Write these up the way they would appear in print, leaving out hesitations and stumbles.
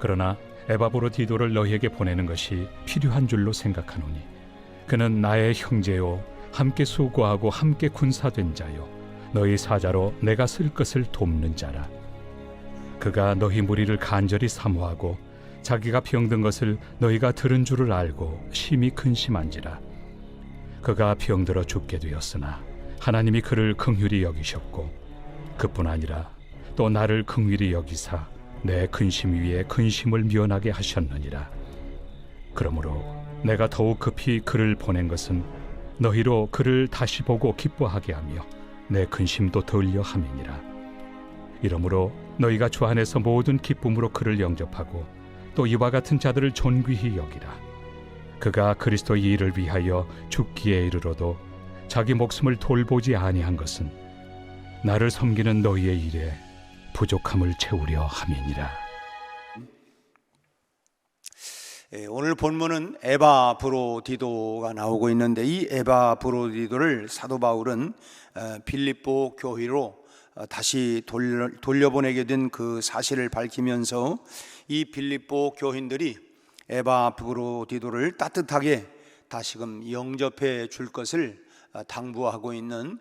그러나 에바브로디도를 너희에게 보내는 것이 필요한 줄로 생각하노니 그는 나의 형제요 함께 수고하고 함께 군사된 자요 너희 사자로 내가 쓸 것을 돕는 자라. 그가 너희 무리를 간절히 사모하고 자기가 병든 것을 너희가 들은 줄을 알고 심히 근심한지라. 그가 병들어 죽게 되었으나 하나님이 그를 긍휼히 여기셨고 그뿐 아니라 또 나를 긍휼히 여기사 내 근심 위에 근심을 면하게 하셨느니라. 그러므로 내가 더욱 급히 그를 보낸 것은 너희로 그를 다시 보고 기뻐하게 하며 내 근심도 덜려 함이니라. 이러므로 너희가 주 안에서 모든 기쁨으로 그를 영접하고 또 이와 같은 자들을 존귀히 여기라. 그가 그리스도의 일을 위하여 죽기에 이르러도 자기 목숨을 돌보지 아니한 것은 나를 섬기는 너희의 일에 부족함을 채우려 함이니라. 오늘 본문은 에바브로디도가 나오고 있는데 이 에바브로디도를 사도 바울은 빌립보 교회로 다시 돌려보내게 된 그 사실을 밝히면서 이 빌립보 교인들이 에바브로디도를 따뜻하게 다시금 영접해 줄 것을 당부하고 있는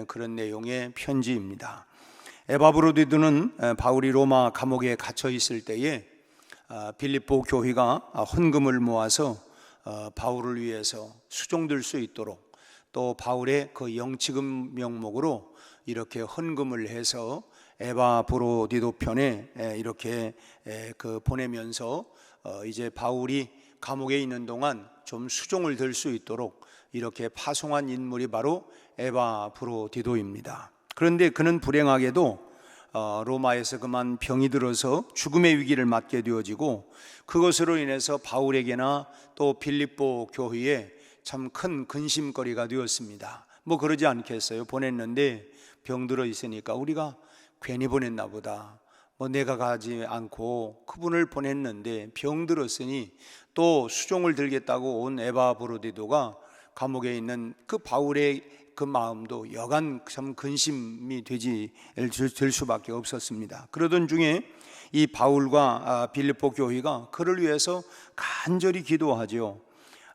그런 내용의 편지입니다. 에바브로디도는 바울이 로마 감옥에 갇혀 있을 때에 빌립보 교회가 헌금을 모아서 바울을 위해서 수종될 수 있도록 또 바울의 그 영치금 명목으로 이렇게 헌금을 해서 에바브로디도 편에 이렇게 보내면서 이제 바울이 감옥에 있는 동안 좀 수종을 들 수 있도록 이렇게 파송한 인물이 바로 에바브로디도입니다. 그런데 그는 불행하게도 로마에서 그만 병이 들어서 죽음의 위기를 맞게 되어지고 그것으로 인해서 바울에게나 또 빌립보 교회에 참 큰 근심거리가 되었습니다. 뭐 그러지 않겠어요? 보냈는데 병들어 있으니까 우리가 괜히 보냈나 보다. 뭐 내가 가지 않고 그분을 보냈는데 병들었으니 또 수종을 들겠다고 온 에바브로디도가 감옥에 있는 그 바울의 그 마음도 여간 참 근심이 될 수밖에 없었습니다. 그러던 중에 이 바울과 빌립보 교회가 그를 위해서 간절히 기도하죠.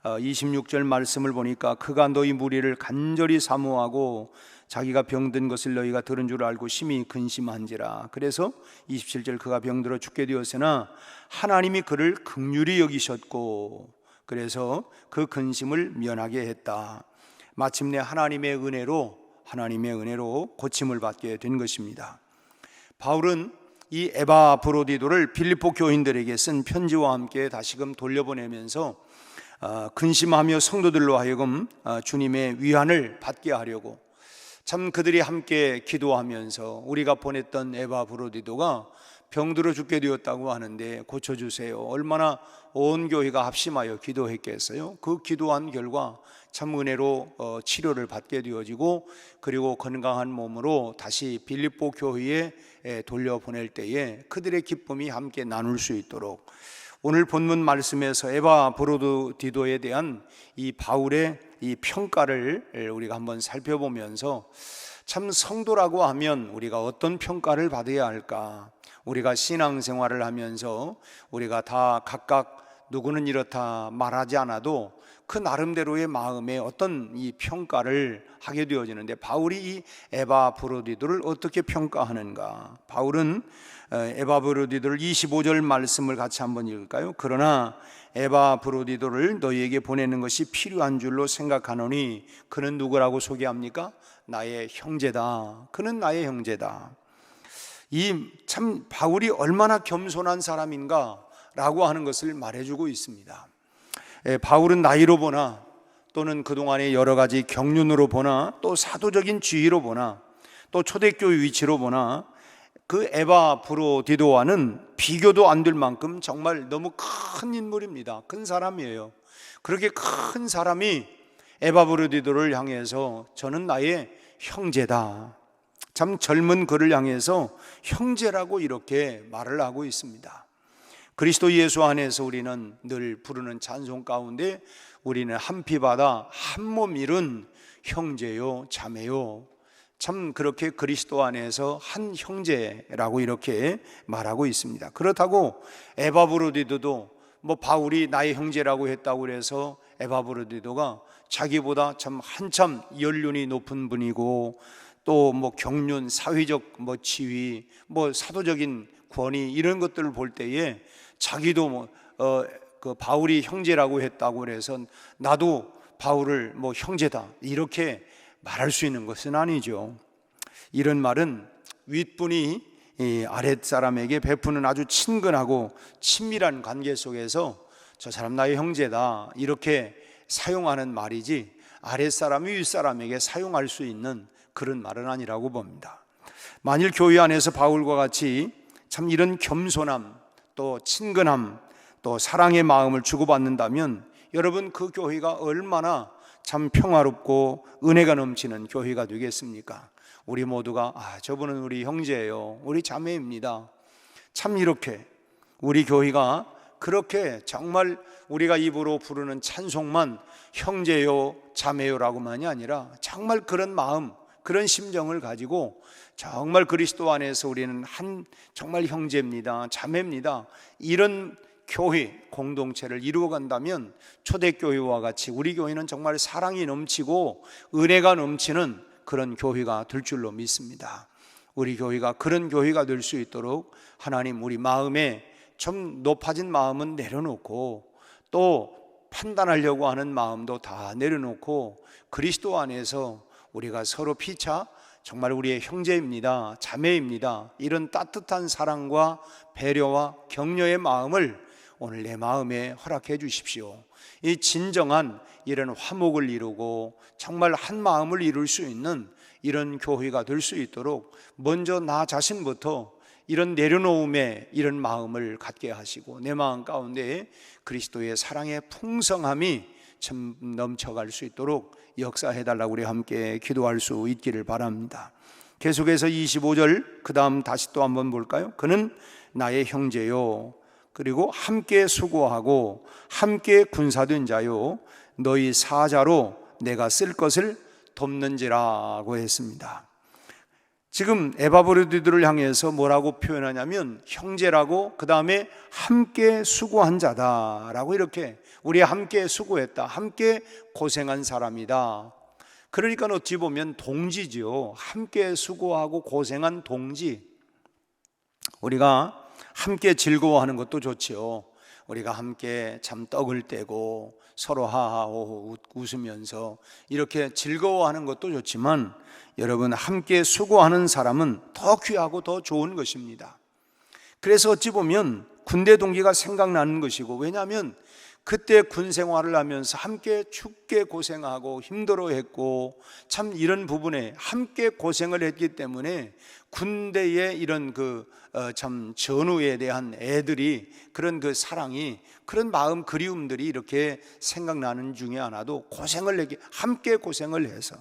26절 말씀을 보니까 그가 너희 무리를 간절히 사모하고 자기가 병든 것을 너희가 들은 줄 알고 심히 근심한지라. 그래서 27절 그가 병들어 죽게 되었으나 하나님이 그를 긍휼히 여기셨고 그래서 그 근심을 면하게 했다. 마침내 하나님의 은혜로 고침을 받게 된 것입니다. 바울은 이 에바브로디도를 빌립보 교인들에게 쓴 편지와 함께 다시금 돌려보내면서 근심하며 성도들로 하여금 주님의 위안을 받게 하려고 참 그들이 함께 기도하면서 우리가 보냈던 에바브로디도가 병들어 죽게 되었다고 하는데 고쳐주세요. 얼마나 온 교회가 합심하여 기도했겠어요? 그 기도한 결과 참 은혜로 치료를 받게 되어지고 그리고 건강한 몸으로 다시 빌립보 교회에 돌려보낼 때에 그들의 기쁨이 함께 나눌 수 있도록 오늘 본문 말씀에서 에바브로디도에 대한 이 바울의 이 평가를 우리가 한번 살펴보면서 참 성도라고 하면 우리가 어떤 평가를 받아야 할까? 우리가 신앙생활을 하면서 우리가 다 각각 누구는 이렇다 말하지 않아도 그 나름대로의 마음에 어떤 이 평가를 하게 되어지는데 바울이 이 에바브로디도를 어떻게 평가하는가? 바울은 에바브로디도를 25절 말씀을 같이 한번 읽을까요? 그러나 에바브로디도를 너희에게 보내는 것이 필요한 줄로 생각하노니 그는 누구라고 소개합니까? 나의 형제다. 그는 나의 형제다. 이 참 바울이 얼마나 겸손한 사람인가라고 하는 것을 말해주고 있습니다. 바울은 나이로 보나 또는 그동안의 여러 가지 경륜으로 보나 또 사도적인 지위로 보나 또 초대교회 위치로 보나 그 에바브로디도와는 비교도 안 될 만큼 정말 너무 큰 인물입니다. 큰 사람이에요. 그렇게 큰 사람이 에바브로디도를 향해서 저는 나의 형제다. 참 젊은 그를 향해서 형제라고 이렇게 말을 하고 있습니다. 그리스도 예수 안에서 우리는 늘 부르는 찬송 가운데 우리는 한 피 받아 한 몸 이룬 형제요 자매요 참 그렇게 그리스도 안에서 한 형제라고 이렇게 말하고 있습니다. 그렇다고 에바브로디도도 뭐 바울이 나의 형제라고 했다고 그래서 에바브로디도가 자기보다 참 한참 연륜이 높은 분이고 또 뭐 경륜, 사회적 뭐 지위, 뭐 사도적인 권위 이런 것들을 볼 때에 자기도 그 바울이 형제라고 했다고 그래서 나도 바울을 뭐 형제다 이렇게 말할 수 있는 것은 아니죠. 이런 말은 윗분이 아랫사람에게 베푸는 아주 친근하고 친밀한 관계 속에서 저 사람 나의 형제다 이렇게 사용하는 말이지 아랫사람이 윗사람에게 사용할 수 있는 그런 말은 아니라고 봅니다. 만일 교회 안에서 바울과 같이 참 이런 겸손함 또 친근함 또 사랑의 마음을 주고받는다면 여러분 그 교회가 얼마나 참 평화롭고 은혜가 넘치는 교회가 되겠습니까? 우리 모두가 저분은 우리 형제예요, 우리 자매입니다. 참 이렇게 우리 교회가 그렇게 정말 우리가 입으로 부르는 찬송만 형제요 자매요라고만이 아니라 정말 그런 마음 그런 심정을 가지고 정말 그리스도 안에서 우리는 정말 형제입니다, 자매입니다, 이런 교회 공동체를 이루어 간다면 초대교회와 같이 우리 교회는 정말 사랑이 넘치고 은혜가 넘치는 그런 교회가 될 줄로 믿습니다. 우리 교회가 그런 교회가 될 수 있도록 하나님 우리 마음에 좀 높아진 마음은 내려놓고 또 판단하려고 하는 마음도 다 내려놓고 그리스도 안에서 우리가 서로 피차 정말 우리의 형제입니다, 자매입니다, 이런 따뜻한 사랑과 배려와 격려의 마음을 오늘 내 마음에 허락해 주십시오. 이 진정한 이런 화목을 이루고 정말 한 마음을 이룰 수 있는 이런 교회가 될 수 있도록 먼저 나 자신부터 이런 내려놓음의 이런 마음을 갖게 하시고 내 마음 가운데 그리스도의 사랑의 풍성함이 참 넘쳐갈 수 있도록 역사해달라고 우리 함께 기도할 수 있기를 바랍니다. 계속해서 25절 그 다음 다시 또 한번 볼까요? 그는 나의 형제요 그리고 함께 수고하고 함께 군사된 자요 너희 사자로 내가 쓸 것을 돕는지라고 했습니다. 지금 에바브로디들을 향해서 뭐라고 표현하냐면 형제라고 그 다음에 함께 수고한 자다라고 이렇게 우리 함께 수고했다, 함께 고생한 사람이다. 그러니까 어찌 보면 동지죠. 함께 수고하고 고생한 동지. 우리가 함께 즐거워하는 것도 좋지요. 우리가 함께 참 떡을 떼고 서로 하하호호 웃으면서 이렇게 즐거워하는 것도 좋지만 여러분 함께 수고하는 사람은 더 귀하고 더 좋은 것입니다. 그래서 어찌 보면 군대 동기가 생각나는 것이고, 왜냐하면 그때 군 생활을 하면서 함께 죽게 고생하고 힘들어했고 참 이런 부분에 함께 고생을 했기 때문에 군대의 이런 참 전우에 대한 애들이 그런 그 사랑이 그런 마음 그리움들이 이렇게 생각나는 중에 하나도 함께 고생을 해서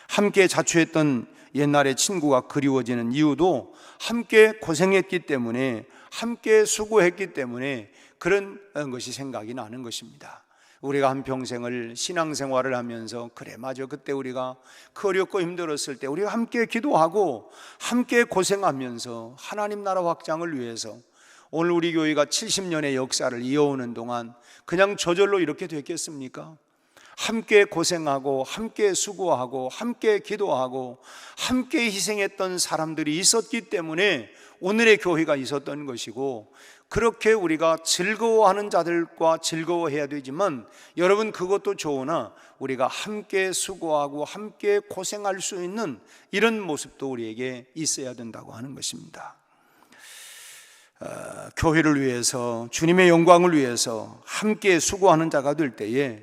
함께 자취했던 옛날의 친구가 그리워지는 이유도 함께 고생했기 때문에 함께 수고했기 때문에 그런 것이 생각이 나는 것입니다. 우리가 한평생을 신앙생활을 하면서 그래 맞아 그때 우리가 그 어렵고 힘들었을 때 우리가 함께 기도하고 함께 고생하면서 하나님 나라 확장을 위해서 오늘 우리 교회가 70년의 역사를 이어오는 동안 그냥 저절로 이렇게 됐겠습니까? 함께 고생하고 함께 수고하고 함께 기도하고 함께 희생했던 사람들이 있었기 때문에 오늘의 교회가 있었던 것이고, 그렇게 우리가 즐거워하는 자들과 즐거워해야 되지만 여러분 그것도 좋으나 우리가 함께 수고하고 함께 고생할 수 있는 이런 모습도 우리에게 있어야 된다고 하는 것입니다. 교회를 위해서 주님의 영광을 위해서 함께 수고하는 자가 될 때에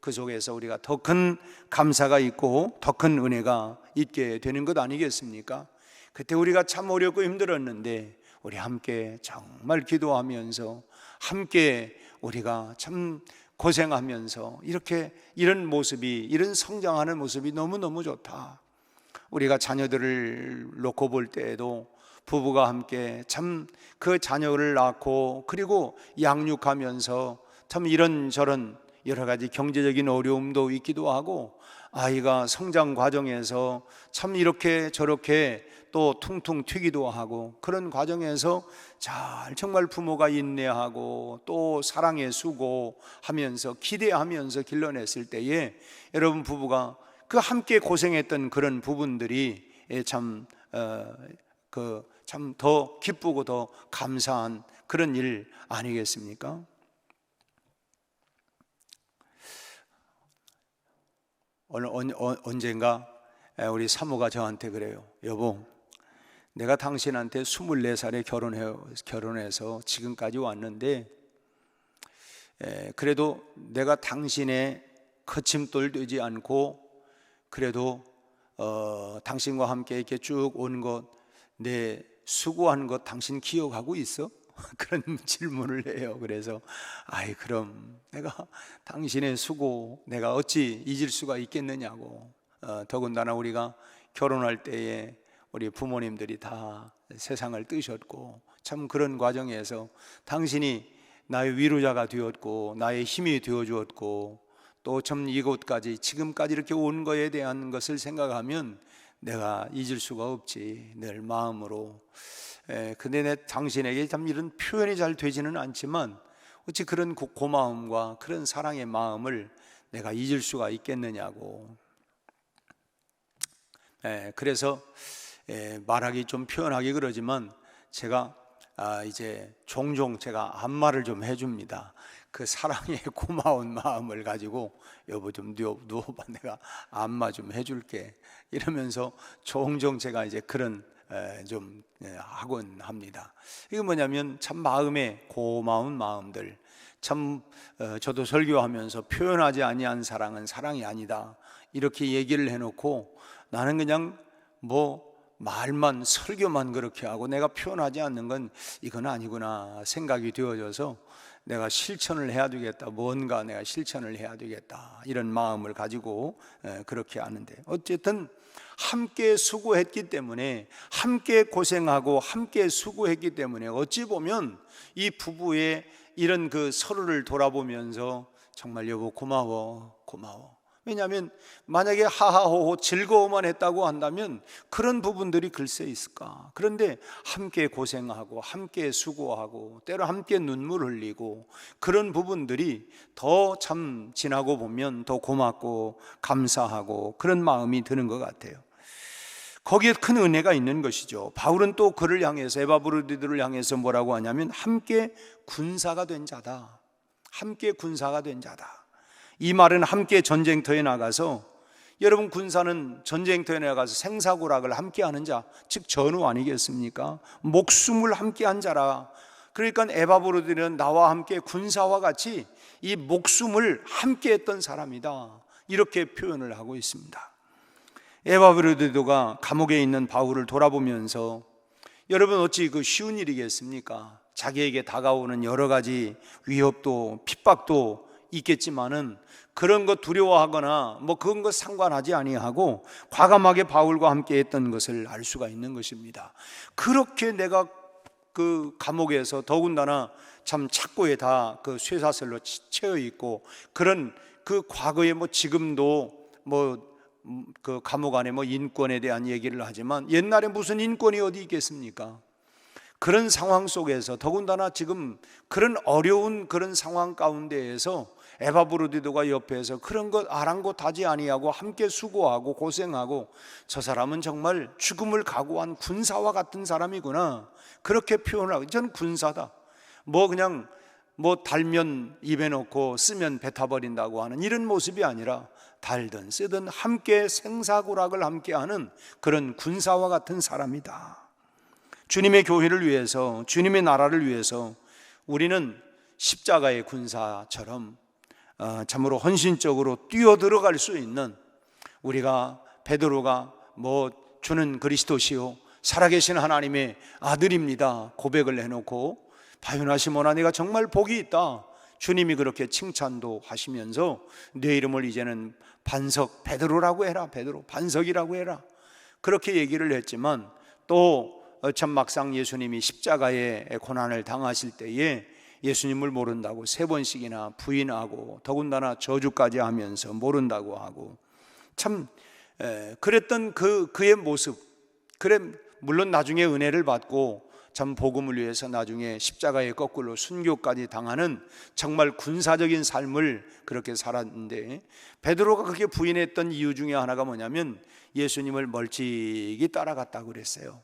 그 속에서 우리가 더 큰 감사가 있고 더 큰 은혜가 있게 되는 것 아니겠습니까? 그때 우리가 참 어렵고 힘들었는데 우리 함께 정말 기도하면서 함께 우리가 참 고생하면서 이런 모습이, 이런 성장하는 모습이 너무너무 좋다. 우리가 자녀들을 놓고 볼 때에도 부부가 함께 참 그 자녀를 낳고 그리고 양육하면서 참 이런저런 여러 가지 경제적인 어려움도 있기도 하고 아이가 성장 과정에서 참 이렇게 저렇게 또 퉁퉁 튀기도 하고, 그런 과정에서 잘 정말 부모가 인내하고 또 사랑에 수고하면서 기대하면서 길러냈을 때에 여러분 부부가 그 함께 고생했던 그런 부분들이 참 더 기쁘고 더 감사한 그런 일 아니겠습니까? 언젠가 우리 사모가 저한테 그래요. 여보, 내가 당신한테 24살에 결혼해서 지금까지 왔는데 그래도 내가 당신의 거침돌 되지 않고 그래도 당신과 함께 이렇게 쭉 온 것, 내 수고한 것 당신 기억하고 있어? 그런 질문을 해요. 그래서 그럼 내가 당신의 수고 내가 어찌 잊을 수가 있겠느냐고. 더군다나 우리가 결혼할 때에 우리 부모님들이 다 세상을 뜨셨고, 참 그런 과정에서 당신이 나의 위로자가 되었고 나의 힘이 되어 주었고, 또 참 이곳까지 지금까지 이렇게 온 거에 대한 것을 생각하면 내가 잊을 수가 없지, 늘 마음으로. 근데 내 당신에게 참 이런 표현이 잘 되지는 않지만 어찌 그런 고마움과 그런 사랑의 마음을 내가 잊을 수가 있겠느냐고. 그래서 말하기 좀 표현하기 그러지만 제가 이제 종종 제가 안마를 좀 해줍니다. 그 사랑의 고마운 마음을 가지고 여보 좀 누워봐, 내가 안마 좀 해줄게, 이러면서 종종 제가 이제 그런 좀 하곤 합니다. 이게 뭐냐면 참 마음에 고마운 마음들, 참 저도 설교하면서 표현하지 아니한 사랑은 사랑이 아니다 이렇게 얘기를 해놓고, 나는 그냥 말만 설교만 그렇게 하고 내가 표현하지 않는 건 이건 아니구나 생각이 되어져서 내가 실천을 해야 되겠다, 뭔가 내가 실천을 해야 되겠다, 이런 마음을 가지고 그렇게 하는데, 어쨌든 함께 수고했기 때문에, 함께 고생하고 함께 수고했기 때문에 어찌 보면 이 부부의 이런 그 서로를 돌아보면서 정말 여보 고마워. 왜냐하면 만약에 하하호호 즐거워만 했다고 한다면 그런 부분들이 글쎄 있을까. 그런데 함께 고생하고 함께 수고하고 때로 함께 눈물 흘리고 그런 부분들이 더 참 지나고 보면 더 고맙고 감사하고 그런 마음이 드는 것 같아요. 거기에 큰 은혜가 있는 것이죠. 바울은 또 그를 향해서, 에바브로디들을 향해서 뭐라고 하냐면 함께 군사가 된 자다. 함께 군사가 된 자다. 이 말은 함께 전쟁터에 나가서, 여러분 군사는 전쟁터에 나가서 생사고락을 함께 하는 자, 즉 전우 아니겠습니까? 목숨을 함께 한 자라. 그러니까 에바브로디는 나와 함께 군사와 같이 이 목숨을 함께 했던 사람이다, 이렇게 표현을 하고 있습니다. 에바브로디도가 감옥에 있는 바울을 돌아보면서, 여러분 어찌 그 쉬운 일이겠습니까? 자기에게 다가오는 여러 가지 위협도 핍박도 있겠지만은 그런 것 두려워하거나 그런 것 상관하지 아니하고 과감하게 바울과 함께 했던 것을 알 수가 있는 것입니다. 그렇게 내가 그 감옥에서, 더군다나 참 착고에 다 그 쇠사슬로 채워 있고, 그런 그 과거에 지금도 그 감옥 안에 인권에 대한 얘기를 하지만 옛날에 무슨 인권이 어디 있겠습니까? 그런 상황 속에서, 더군다나 지금 그런 어려운 그런 상황 가운데에서 에바브로디도가 옆에서 그런 것 아랑곳하지 아니하고 함께 수고하고 고생하고, 저 사람은 정말 죽음을 각오한 군사와 같은 사람이구나, 그렇게 표현을 하고, 저는 군사다, 그냥 달면 입에 넣고 쓰면 뱉어버린다고 하는 이런 모습이 아니라 달든 쓰든 함께 생사고락을 함께하는 그런 군사와 같은 사람이다. 주님의 교회를 위해서, 주님의 나라를 위해서 우리는 십자가의 군사처럼 참으로 헌신적으로 뛰어들어갈 수 있는, 우리가 베드로가 주는 그리스도시요 살아계신 하나님의 아들입니다 고백을 해놓고, 바요나 시몬아 네가 정말 복이 있다, 주님이 그렇게 칭찬도 하시면서 내 이름을 이제는 반석 베드로라고 해라, 베드로 반석이라고 해라, 그렇게 얘기를 했지만, 또 참 막상 예수님이 십자가의 고난을 당하실 때에 예수님을 모른다고 3번씩이나 부인하고, 더군다나 저주까지 하면서 모른다고 하고, 참 그랬던 그의 모습, 그래 물론 나중에 은혜를 받고 참 복음을 위해서 나중에 십자가에 거꾸로 순교까지 당하는 정말 군사적인 삶을 그렇게 살았는데, 베드로가 그렇게 부인했던 이유 중에 하나가 뭐냐면 예수님을 멀찍이 따라갔다고 그랬어요.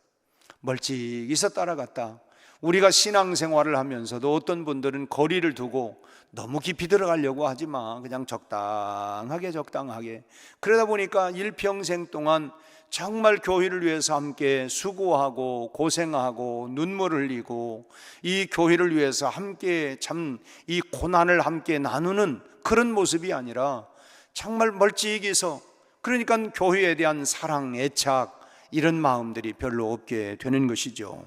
멀찍이서 따라갔다. 우리가 신앙생활을 하면서도 어떤 분들은 거리를 두고 너무 깊이 들어가려고 하지 마, 그냥 적당하게 그러다 보니까 일평생 동안 정말 교회를 위해서 함께 수고하고 고생하고 눈물 흘리고 이 교회를 위해서 함께 참 이 고난을 함께 나누는 그런 모습이 아니라 정말 멀찍이서, 그러니까 교회에 대한 사랑, 애착 이런 마음들이 별로 없게 되는 것이죠.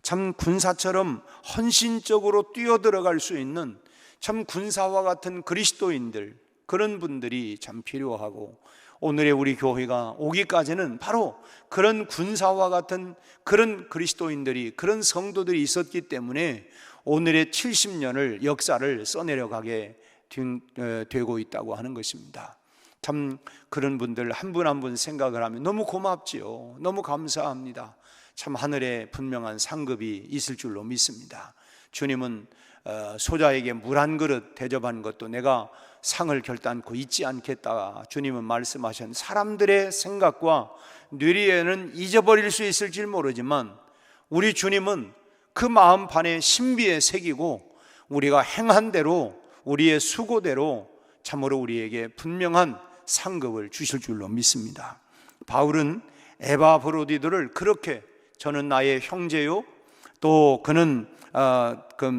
참 군사처럼 헌신적으로 뛰어들어갈 수 있는 참 군사와 같은 그리스도인들, 그런 분들이 참 필요하고, 오늘의 우리 교회가 오기까지는 바로 그런 군사와 같은 그런 그리스도인들이, 그런 성도들이 있었기 때문에 오늘의 70년을 역사를 써내려가게 되고 있다고 하는 것입니다. 참 그런 분들 한 분 한 분 생각을 하면 너무 고맙지요. 너무 감사합니다. 참 하늘에 분명한 상급이 있을 줄로 믿습니다. 주님은 소자에게 물 한 그릇 대접한 것도 내가 상을 결단코 잊지 않겠다, 주님은 말씀하신, 사람들의 생각과 뇌리에는 잊어버릴 수 있을지 모르지만 우리 주님은 그 마음판에 신비에 새기고 우리가 행한 대로, 우리의 수고대로 참으로 우리에게 분명한 상급을 주실 줄로 믿습니다. 바울은 에바브로디도를 그렇게, 저는 나의 형제요, 또 그는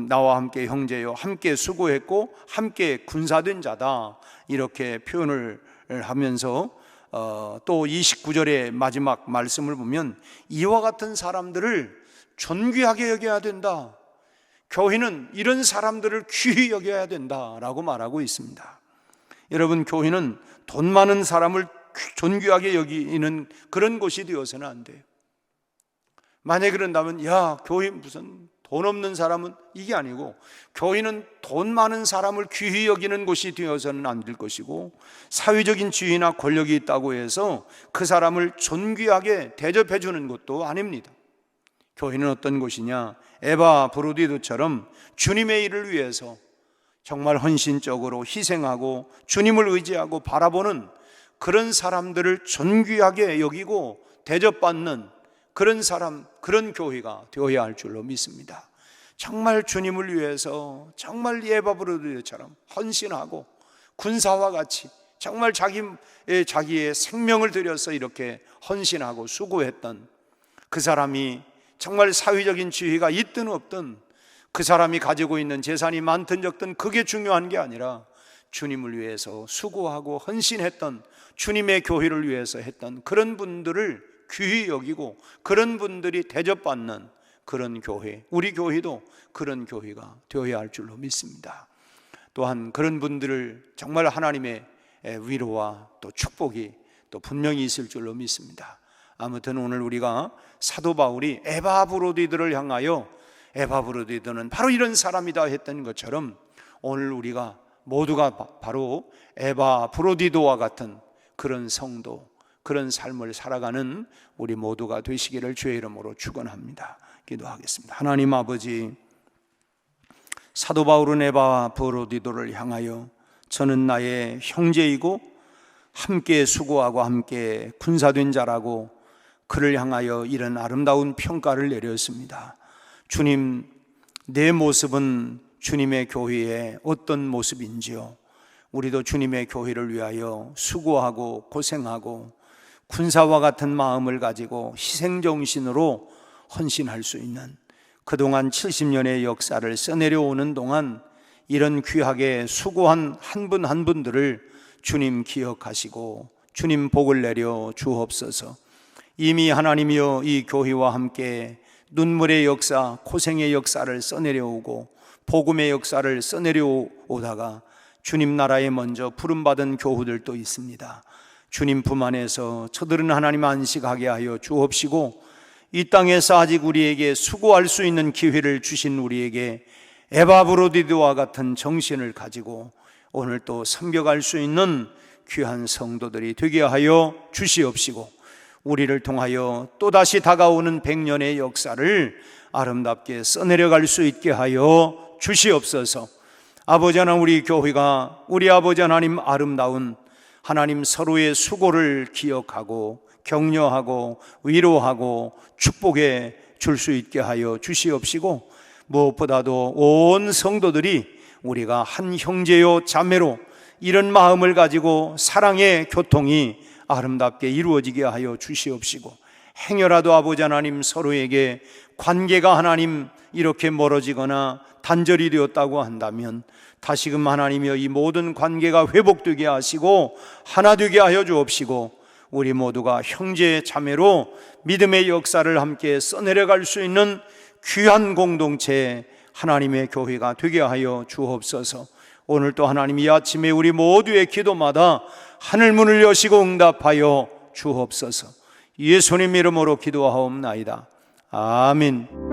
나와 함께 형제요, 함께 수고했고 함께 군사된 자다, 이렇게 표현을 하면서 또 29절의 마지막 말씀을 보면 이와 같은 사람들을 존귀하게 여겨야 된다, 교회는 이런 사람들을 귀히 여겨야 된다라고 말하고 있습니다. 여러분, 교회는 돈 많은 사람을 존귀하게 여기는 그런 곳이 되어서는 안 돼요. 만약에 그런다면 야, 교회 무슨 돈 없는 사람은, 이게 아니고 교회는 돈 많은 사람을 귀히 여기는 곳이 되어서는 안 될 것이고, 사회적인 지위나 권력이 있다고 해서 그 사람을 존귀하게 대접해 주는 것도 아닙니다. 교회는 어떤 곳이냐, 에바브로디도처럼 주님의 일을 위해서 정말 헌신적으로 희생하고 주님을 의지하고 바라보는 그런 사람들을 존귀하게 여기고 대접받는 그런 사람, 그런 교회가 되어야 할 줄로 믿습니다. 정말 주님을 위해서 정말 에바브로디도처럼 헌신하고 군사와 같이 정말 자기의 생명을 들여서 이렇게 헌신하고 수고했던 그 사람이, 정말 사회적인 지위가 있든 없든 그 사람이 가지고 있는 재산이 많든 적든 그게 중요한 게 아니라 주님을 위해서 수고하고 헌신했던, 주님의 교회를 위해서 했던 그런 분들을 귀히 여기고 그런 분들이 대접받는 그런 교회, 우리 교회도 그런 교회가 되어야 할 줄로 믿습니다. 또한 그런 분들을 정말 하나님의 위로와 또 축복이 또 분명히 있을 줄로 믿습니다. 아무튼 오늘 우리가 사도 바울이 에바브로디도를 향하여, 에바브로디도는 바로 이런 사람이다 했던 것처럼 오늘 우리가 모두가 바로 에바브로디도와 같은 그런 성도, 그런 삶을 살아가는 우리 모두가 되시기를 주의 이름으로 축원합니다. 기도하겠습니다. 하나님 아버지, 사도 바울은 에바브로디도를 향하여 저는 나의 형제이고 함께 수고하고 함께 군사된 자라고 그를 향하여 이런 아름다운 평가를 내렸습니다. 주님, 내 모습은 주님의 교회의 어떤 모습인지요? 우리도 주님의 교회를 위하여 수고하고 고생하고 군사와 같은 마음을 가지고 희생정신으로 헌신할 수 있는, 그동안 70년의 역사를 써내려오는 동안 이런 귀하게 수고한 한 분 한 분들을 주님 기억하시고 주님 복을 내려 주옵소서. 이미 하나님이여 이 교회와 함께 눈물의 역사, 고생의 역사를 써내려오고 복음의 역사를 써내려오다가 주님 나라에 먼저 부름받은 교우들도 있습니다. 주님 품 안에서 저들은 하나님 안식하게 하여 주옵시고, 이 땅에서 아직 우리에게 수고할 수 있는 기회를 주신 우리에게 에바브로디도와 같은 정신을 가지고 오늘 또 섬겨갈 수 있는 귀한 성도들이 되게 하여 주시옵시고, 우리를 통하여 또다시 다가오는 100년의 역사를 아름답게 써내려갈 수 있게 하여 주시옵소서. 아버지 하나님, 우리 교회가 우리 아버지 하나님 아름다운 하나님 서로의 수고를 기억하고 격려하고 위로하고 축복해 줄 수 있게 하여 주시옵시고, 무엇보다도 온 성도들이 우리가 한 형제요 자매로 이런 마음을 가지고 사랑의 교통이 아름답게 이루어지게 하여 주시옵시고, 행여라도 아버지 하나님 서로에게 관계가 하나님 이렇게 멀어지거나 단절이 되었다고 한다면 다시금 하나님이여 이 모든 관계가 회복되게 하시고 하나 되게 하여 주옵시고, 우리 모두가 형제 자매로 믿음의 역사를 함께 써내려갈 수 있는 귀한 공동체 하나님의 교회가 되게 하여 주옵소서. 오늘 또 하나님 이 아침에 우리 모두의 기도마다 하늘문을 여시고 응답하여 주옵소서. 예수님 이름으로 기도하옵나이다. 아멘.